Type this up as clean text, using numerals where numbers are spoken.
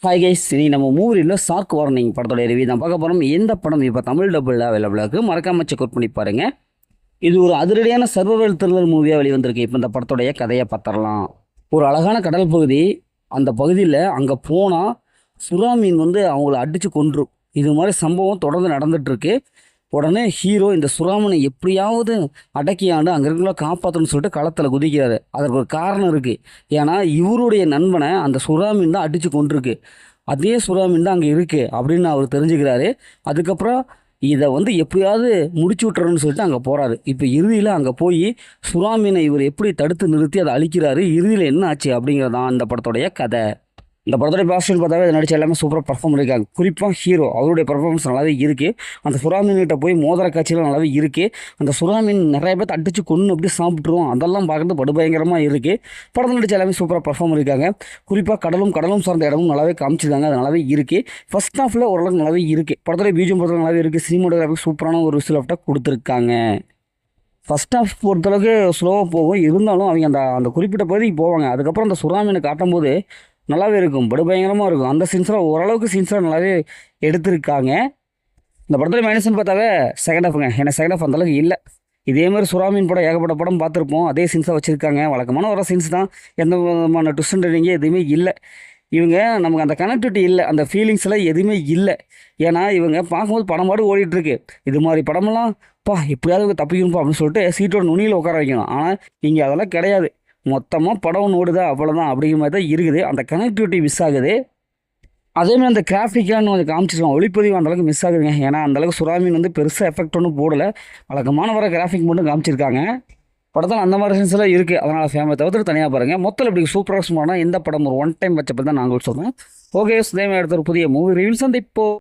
Hi guys, இனி நம்ம மூவியில் ஷார்க் வார்னிங் படத்தோட ரிவ்யூ தான் பார்க்க போகிறோம். எந்த படம் இப்போ தமிழ் டபுள் அவைலபிளாக இருக்குது, மறக்காம செக் அவுட் பண்ணி பாருங்கள். இது ஒரு அதிரடியான சர்வைவல் த்ரில்லர் மூவியாக வெளிவந்திருக்கு. இப்போ இந்த படத்தோடைய கதையை பார்த்துடலாம். ஒரு அழகான கடல் பகுதி, அந்த பகுதியில் அங்கே போனால் சுறா மீன் அவங்கள அடித்து கொன்றும். இது மாதிரி சம்பவம் தொடர்ந்து நடந்துகிட்ருக்கு. உடனே ஹீரோ இந்த சுறாமனை எப்படியாவது அடக்கியாண்டு அங்கே இருக்கிற காப்பாற்றணும்னு சொல்லிட்டு களத்தில் குதிக்கிறாரு. அதற்கு ஒரு காரணம் இருக்குது. ஏன்னா இவருடைய நண்பனை அந்த சுறாமீன் தான் அடித்து கொண்டிருக்கு. அதே சுறாமீன் தான் அங்கே இருக்குது அப்படின்னு அவர் தெரிஞ்சுக்கிறாரு. அதுக்கப்புறம் இதை எப்படியாவது முடிச்சு விட்டுறோன்னு சொல்லிட்டு அங்கே போகிறாரு. இப்போ இறுதியில் அங்கே போய் சுறாமீனை இவர் எப்படி தடுத்து நிறுத்தி அதை அழிக்கிறாரு, இறுதியில் என்ன ஆச்சு அப்படிங்கிறதான் அந்த படத்தோடைய கதை. இந்த படத்தோடைய பாசிட்டிவ் பார்த்தாவே அதை நடிச்ச எல்லாமே சூப்பராக பர்ஃபார்ம் பண்ணியிருக்காங்க. குறிப்பாக ஹீரோ அவருடைய பர்ஃபார்மன்ஸ் நல்லாவே இருக்குது. அந்த சுறாமீன்கிட்ட போய் மோதிர காட்சியெலாம் நல்லாவே இருக்குது. அந்த சுறாமீன் நிறைய பேர் அடித்து கொன்று அப்படி சாப்பிட்ருவோம். அதெல்லாம் பார்க்குறது படுபயங்கரமாக இருக்குது. படத்தில் நடிச்ச எல்லாமே சூப்பராக பர்ஃபார்ம் பண்ணியிருக்காங்க. குறிப்பாக கடலும் சார்ந்த இடமும் நல்லாவே காமிச்சிருக்காங்க. அது நல்லாவே இருக்குது. ஃபர்ஸ்ட் ஹாஃபில் ஓரளவுக்கு நல்லாவே இருக்குது. படத்துடைய பிஜிஎம் பொறுத்தவரை நல்லாவே இருக்குது. சினிமாட்டோகிராஃபி சூப்பரான ஒரு விசில் ஆஃப்டாக கொடுத்துருக்காங்க. ஃபஸ்ட் ஹாஃப் பொறுத்தளவுக்கு ஸ்லோவாக போகும். இருந்தாலும் அவங்க அந்த குறிப்பிட்ட பகுதிக்கு போவாங்க. அதுக்கப்புறம் அந்த சுறாமீனை காட்டும்போது நல்லாவே இருக்கும், படுபயங்கரமாக இருக்கும். அந்த சீன்ஸ்லாம் ஓரளவுக்கு சீன்ஸ்லாம் நல்லாவே எடுத்திருக்காங்க. இந்த படத்தில் மைனஸ்ன்னு பார்த்தாவே செகண்ட் ஹாஃபுங்க. ஏன்னா செகண்ட் ஹாஃப் அந்தளவுக்கு இல்லை. இதே மாதிரி சுறாமீன் படம் ஏகப்பட்ட படம் பார்த்துருப்போம். அதே சீன்ஸாக வச்சுருக்காங்க. வழக்கமான வர சீன்ஸ் தான். எந்த விதமான ட்விஸ்ட் எதுவுமே இல்லை. இவங்க நமக்கு அந்த கனெக்டிவிட்டி இல்லை, அந்த ஃபீலிங்ஸ் எல்லாம் எதுவுமே இல்லை. ஏன்னா இவங்க பார்க்கும்போது படம் பாடு ஓடிட்டுருக்கு. இது மாதிரி படமெல்லாம் எப்படியாவது இவங்க தப்பிக்கணும்ப்பா அப்படின்னு சொல்லிட்டு சீட்டோட நுனியில் உட்கார வைக்கணும். ஆனால் இங்கே அதெல்லாம் கிடையாது. மொத்தமாக படம் ஓடுதா அவ்வளோதான் அப்படிங்கிற மாதிரி தான் இருக்குது. அந்த கனெக்டிவிட்டி மிஸ் ஆகுது. அதேமாதிரி அந்த கிராஃபிக்கான கொஞ்சம் காமிச்சிருக்காங்க. ஒளிப்பதிவு அந்தளவுக்கு மிஸ் ஆகுதுங்க. ஏன்னா அந்தளவுக்கு சுறாமீன் பெருசாக எஃபெக்ட் ஒன்றும் போடலை. வழக்கமான வர கிராஃபிக் மட்டும் காமிச்சிருக்காங்க. படத்தில் அந்த மாதிரி சீன்ஸ்லாம் இருக்குது. அதனால் ஃபேமிலி தவிர்த்து தனியாக பாருங்கள். மொத்தத்தில் இப்படி சூப்பராக சொன்னால் இந்த படம் ஒரு ஒன் டைம் வச்சப்போ தான் நாங்கள் சொல்கிறேன். ஓகே, சுதேமா எடுத்த ஒரு புதிய மூவி ரிவ்யூ சந்திப்போம்.